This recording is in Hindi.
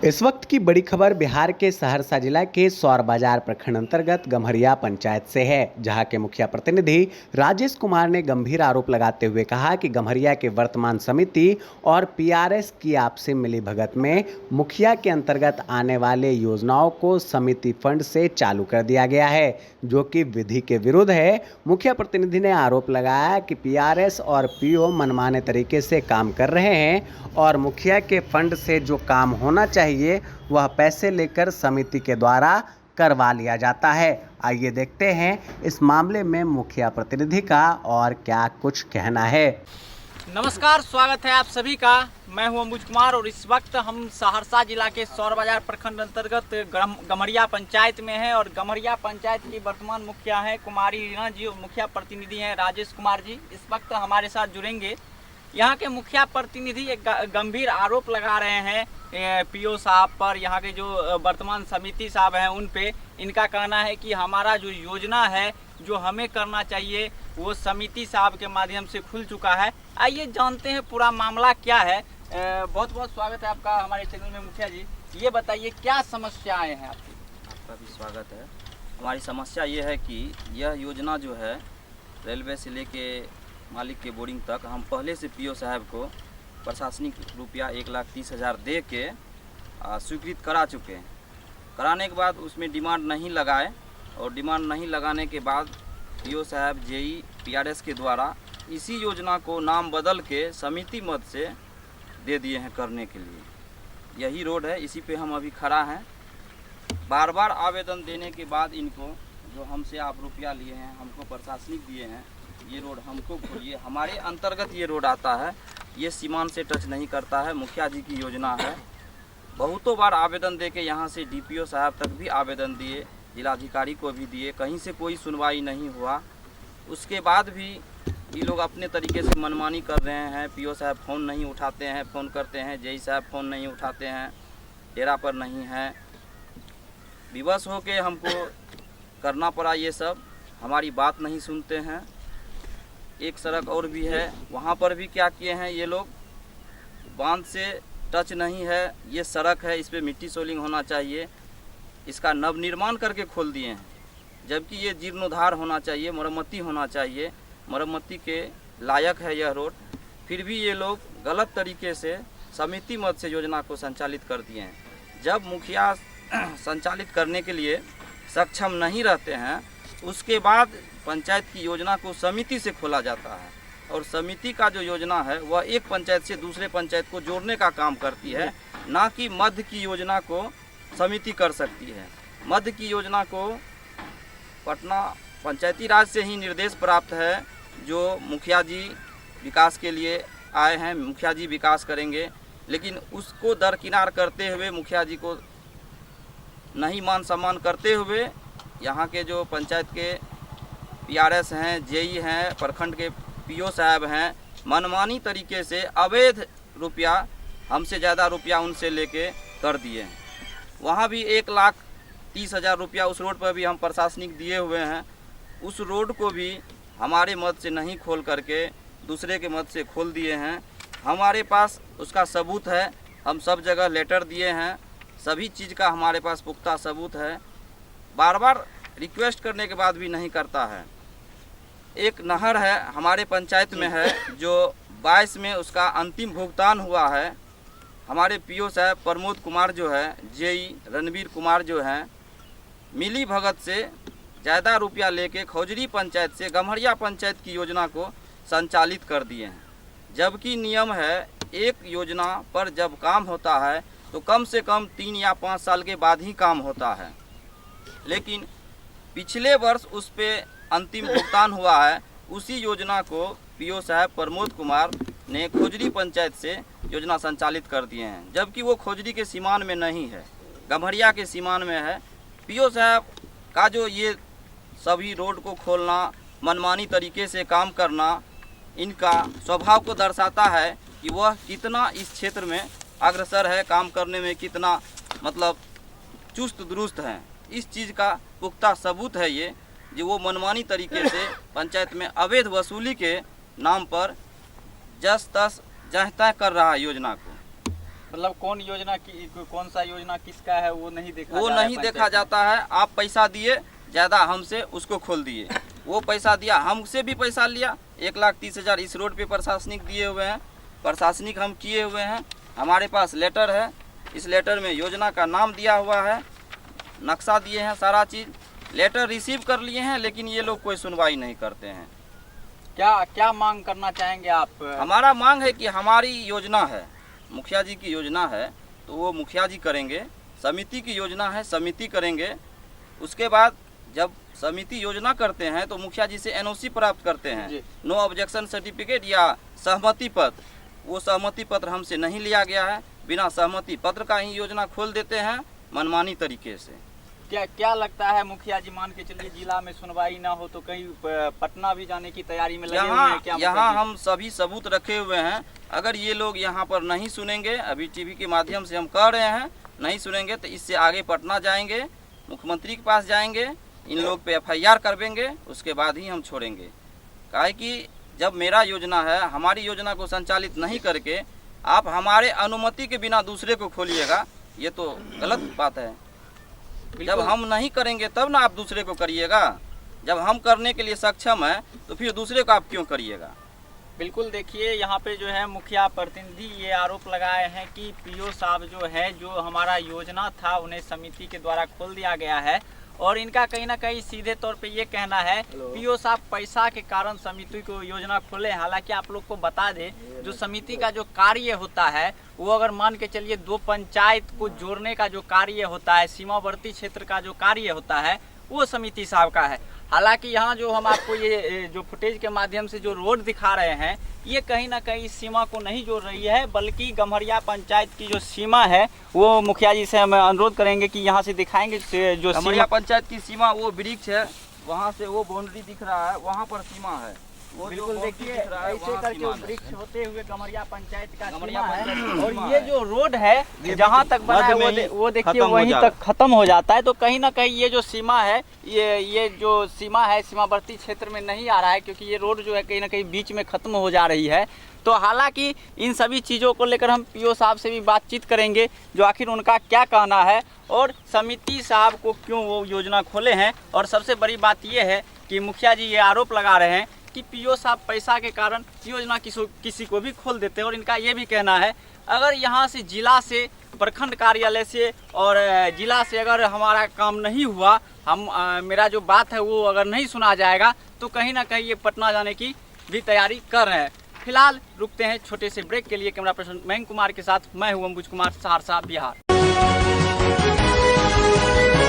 इस वक्त की बड़ी खबर बिहार के सहरसा जिला के सौर बाजार प्रखंड अंतर्गत गम्हरिया पंचायत से है, जहां के मुखिया प्रतिनिधि राजेश कुमार ने गंभीर आरोप लगाते हुए कहा कि गम्हरिया के वर्तमान समिति और पीआरएस की आपसी मिलीभगत में मुखिया के अंतर्गत आने वाले योजनाओं को समिति फंड से चालू कर दिया गया है, जो कि विधि के विरुद्ध है। मुखिया प्रतिनिधि ने आरोप लगाया कि पीआरएस और पीओ मनमाने तरीके से काम कर रहे हैं और मुखिया के फंड से जो काम होना चाहिए वह पैसे लेकर समिति के द्वारा करवा लिया जाता है। आइए देखते हैं इस मामले में मुखिया प्रतिनिधि का और क्या कुछ कहना है। नमस्कार, स्वागत है आप सभी का। मैं हूं अंबुज कुमार और इस वक्त हम सहरसा जिला के सौर बाजार प्रखंड अंतर्गत गम्हरिया पंचायत में हैं और गम्हरिया पंचायत की वर्तमान मुखिया है कुमारी रीना जी और मुखिया प्रतिनिधि हैं राजेश कुमार जी। इस वक्त हमारे साथ जुड़ेंगे। यहाँ के मुखिया प्रतिनिधि एक गंभीर आरोप लगा रहे हैं पीओ साहब पर, यहाँ के जो वर्तमान समिति साहब हैं उन पे। इनका कहना है कि हमारा जो योजना है जो हमें करना चाहिए वो समिति साहब के माध्यम से खुल चुका है। आइए जानते हैं पूरा मामला क्या है। बहुत बहुत स्वागत है आपका हमारे चैनल में मुखिया जी। ये बताइए क्या समस्याएं हैं आपकी। आपका भी स्वागत है। हमारी समस्या ये है कि यह योजना जो है रेलवे से लेके मालिक के बोर्डिंग तक हम पहले से पीओ साहब को प्रशासनिक रुपया 1,30,000 दे के स्वीकृत करा चुके हैं। कराने के बाद उसमें डिमांड नहीं लगाए और डिमांड नहीं लगाने के बाद पीओ साहब जेई पीआरएस के द्वारा इसी योजना को नाम बदल के समिति मद से दे दिए हैं करने के लिए। यही रोड है, इसी पे हम अभी खड़ा हैं। बार बार आवेदन देने के बाद इनको जो हमसे आप रुपया लिए हैं, हमको प्रशासनिक दिए हैं, ये रोड हमको खोलिए, हमारे अंतर्गत ये रोड आता है, ये सीमांत से टच नहीं करता है। मुखिया जी की योजना है। बहुतों बार आवेदन दे के यहाँ से डीपीओ साहब तक भी आवेदन दिए, जिलाधिकारी को भी दिए, कहीं से कोई सुनवाई नहीं हुआ। उसके बाद भी ये लोग अपने तरीके से मनमानी कर रहे हैं। पीओ साहब फ़ोन नहीं उठाते हैं, फ़ोन करते हैं, जेई साहब फ़ोन नहीं उठाते हैं, डेरा पर नहीं है। विवश हो के हमको करना पड़ा ये सब, हमारी बात नहीं सुनते हैं। एक सड़क और भी है, वहाँ पर भी क्या किए हैं ये लोग, बांध से टच नहीं है, ये सड़क है, इस पर मिट्टी सोलिंग होना चाहिए, इसका नवनिर्माण करके खोल दिए हैं। जबकि ये जीर्णोद्धार होना चाहिए, मरम्मती होना चाहिए, मरम्मती के लायक है यह रोड। फिर भी ये लोग गलत तरीके से समिति मद से योजना को संचालित कर दिए हैं। जब मुखिया संचालित करने के लिए सक्षम नहीं रहते हैं, उसके बाद पंचायत की योजना को समिति से खोला जाता है और समिति का जो योजना है वह एक पंचायत से दूसरे पंचायत को जोड़ने का काम करती है, ना कि मध्य की योजना को समिति कर सकती है। मध्य की योजना को पटना पंचायती राज से ही निर्देश प्राप्त है, जो मुखिया जी विकास के लिए आए हैं, मुखिया जी विकास करेंगे, लेकिन उसको दरकिनार करते हुए, मुखिया जी को नहीं मान सम्मान करते हुए यहाँ के जो पंचायत के पीआरएस हैं, जेई हैं, प्रखंड के पीओ साहब हैं, मनमानी तरीके से अवैध रुपया, हमसे ज़्यादा रुपया उनसे लेके कर दिए हैं। वहाँ भी 1,30,000 रुपया उस रोड पर भी हम प्रशासनिक दिए हुए हैं। उस रोड को भी हमारे मद से नहीं खोल करके दूसरे के मद से खोल दिए हैं। हमारे पास उसका सबूत है, हम सब जगह लेटर दिए हैं, सभी चीज़ का हमारे पास पुख्ता सबूत है। बार बार रिक्वेस्ट करने के बाद भी नहीं करता है। एक नहर है हमारे पंचायत में है, जो 22 में उसका अंतिम भुगतान हुआ है। हमारे पीओ साहब प्रमोद कुमार जो है, जेई रणवीर कुमार जो हैं, मिली भगत से ज़्यादा रुपया लेके खौजरी पंचायत से गम्हरिया पंचायत की योजना को संचालित कर दिए हैं। जबकि नियम है, एक योजना पर जब काम होता है तो कम से कम 3 या 5 साल के बाद ही काम होता है। लेकिन पिछले वर्ष उस पे अंतिम भुगतान हुआ है। उसी योजना को पीओ साहब प्रमोद कुमार ने खोजरी पंचायत से योजना संचालित कर दिए हैं, जबकि वो खोजरी के सीमान में नहीं है, गम्हरिया के सीमान में है। पीओ साहब का जो ये सभी रोड को खोलना, मनमानी तरीके से काम करना, इनका स्वभाव को दर्शाता है कि वह कितना इस क्षेत्र में अग्रसर है, काम करने में कितना मतलब चुस्त दुरुस्त हैं। इस चीज़ का पुख्ता सबूत है ये, जो वो मनमानी तरीके से पंचायत में अवैध वसूली के नाम पर जस तस जह तह कर रहा है योजना को। मतलब कौन योजना की, कौन सा योजना किसका है वो नहीं देखा वो जा रहा है नहीं पंचायत देखा में। जाता है। आप पैसा दिए ज़्यादा हमसे, उसको खोल दिए। वो पैसा दिया, हमसे भी पैसा लिया। 1,30,000 इस रोड पे प्रशासनिक दिए हुए हैं, प्रशासनिक हम किए हुए हैं। हमारे पास लेटर है, इस लेटर में योजना का नाम दिया हुआ है, नक्शा दिए हैं, सारा चीज़। लेटर रिसीव कर लिए हैं, लेकिन ये लोग कोई सुनवाई नहीं करते हैं। क्या क्या मांग करना चाहेंगे आप? हमारा मांग है कि हमारी योजना है, मुखिया जी की योजना है, तो वो मुखिया जी करेंगे। समिति की योजना है, समिति करेंगे। उसके बाद जब समिति योजना करते हैं तो मुखिया जी से एनओसी प्राप्त करते जी। हैं, नो ऑब्जेक्शन सर्टिफिकेट या सहमति पत्र। वो सहमति पत्र हमसे नहीं लिया गया है। बिना सहमति पत्र का ही योजना खोल देते हैं मनमानी तरीके से। क्या क्या लगता है मुखिया जी, मान के चलिए जिला में सुनवाई ना हो तो कहीं पटना भी जाने की तैयारी में लगे हुए हैं क्या? यहाँ मुखिया जी? हम सभी सबूत रखे हुए हैं। अगर ये लोग यहाँ पर नहीं सुनेंगे, अभी टीवी के माध्यम से हम कह रहे हैं, नहीं सुनेंगे तो इससे आगे पटना जाएंगे, मुख्यमंत्री के पास जाएंगे, इन लोग पे FIR करवेंगे, उसके बाद ही हम छोड़ेंगे। काहे कि जब मेरा योजना है, हमारी योजना को संचालित नहीं करके आप हमारे अनुमति के बिना दूसरे को खोलिएगा, ये तो गलत बात है। जब बिल्कुल। हम नहीं करेंगे तब ना आप दूसरे को करिएगा। जब हम करने के लिए सक्षम हैं तो फिर दूसरे को आप क्यों करिएगा? बिल्कुल, देखिए यहाँ पे जो है मुखिया प्रतिनिधि ये आरोप लगाए हैं कि पीओ साहब जो है, जो हमारा योजना था उन्हें समिति के द्वारा खोल दिया गया है, और इनका कहीं ना कहीं सीधे तौर पे ये कहना है पीओ साहब पैसा के कारण समिति को योजना खोले। हालांकि आप लोग को बता दें, जो समिति का जो कार्य होता है वो अगर मान के चलिए 2 पंचायत को जोड़ने का जो कार्य होता है, सीमावर्ती क्षेत्र का जो कार्य होता है, वो समिति साहब का है। हालांकि यहाँ जो हम आपको ये जो फुटेज के माध्यम से जो रोड दिखा रहे हैं, ये कहीं ना कहीं इस सीमा को नहीं जोड़ रही है, बल्कि गम्हरिया पंचायत की जो सीमा है वो मुखिया जी से हम अनुरोध करेंगे कि यहाँ से दिखाएंगे जो गम्हरिया सीमा। पंचायत की सीमा वो वृक्ष है, वहाँ से वो बाउंड्री दिख रहा है, वहाँ पर सीमा है। वो जो बिल्कुल, बाउंड्री देखिए दिख रहा है, ऐसे वहाँ करके सीमा है। वृक्ष होते हुए गम्हरिया पंचायत का गम्हरिया सीमा पंचायत है, की और सीमा ये है। जो रोड है जहाँ तक बना है वो देखिए खत्म हो वहीं जाएगा। तक खत्म हो जाता है। तो कहीं ना कहीं ये जो सीमा है, ये जो सीमा है सीमावर्ती क्षेत्र में नहीं आ रहा है, क्योंकि ये रोड जो है कहीं ना कहीं बीच में खत्म हो जा रही है। तो हालांकि इन सभी चीज़ों को लेकर हम पीओ साहब से भी बातचीत करेंगे, जो आखिर उनका क्या कहना है और समिति साहब को क्यों वो योजना खोले हैं। और सबसे बड़ी बात ये है कि मुखिया जी ये आरोप लगा रहे हैं कि पीओ साहब पैसा के कारण योजना किसी को भी खोल देते हैं। और इनका ये भी कहना है, अगर यहाँ से जिला से, प्रखंड कार्यालय से और जिला से अगर हमारा काम नहीं हुआ, मेरा जो बात है वो अगर नहीं सुना जाएगा, तो कहीं ना कहीं ये पटना जाने की भी तैयारी कर रहे हैं। फिलहाल रुकते हैं छोटे से ब्रेक के लिए। कैमरा पर्सन मयंक कुमार के साथ मैं हूं अंबुज कुमार, सहरसा, बिहार।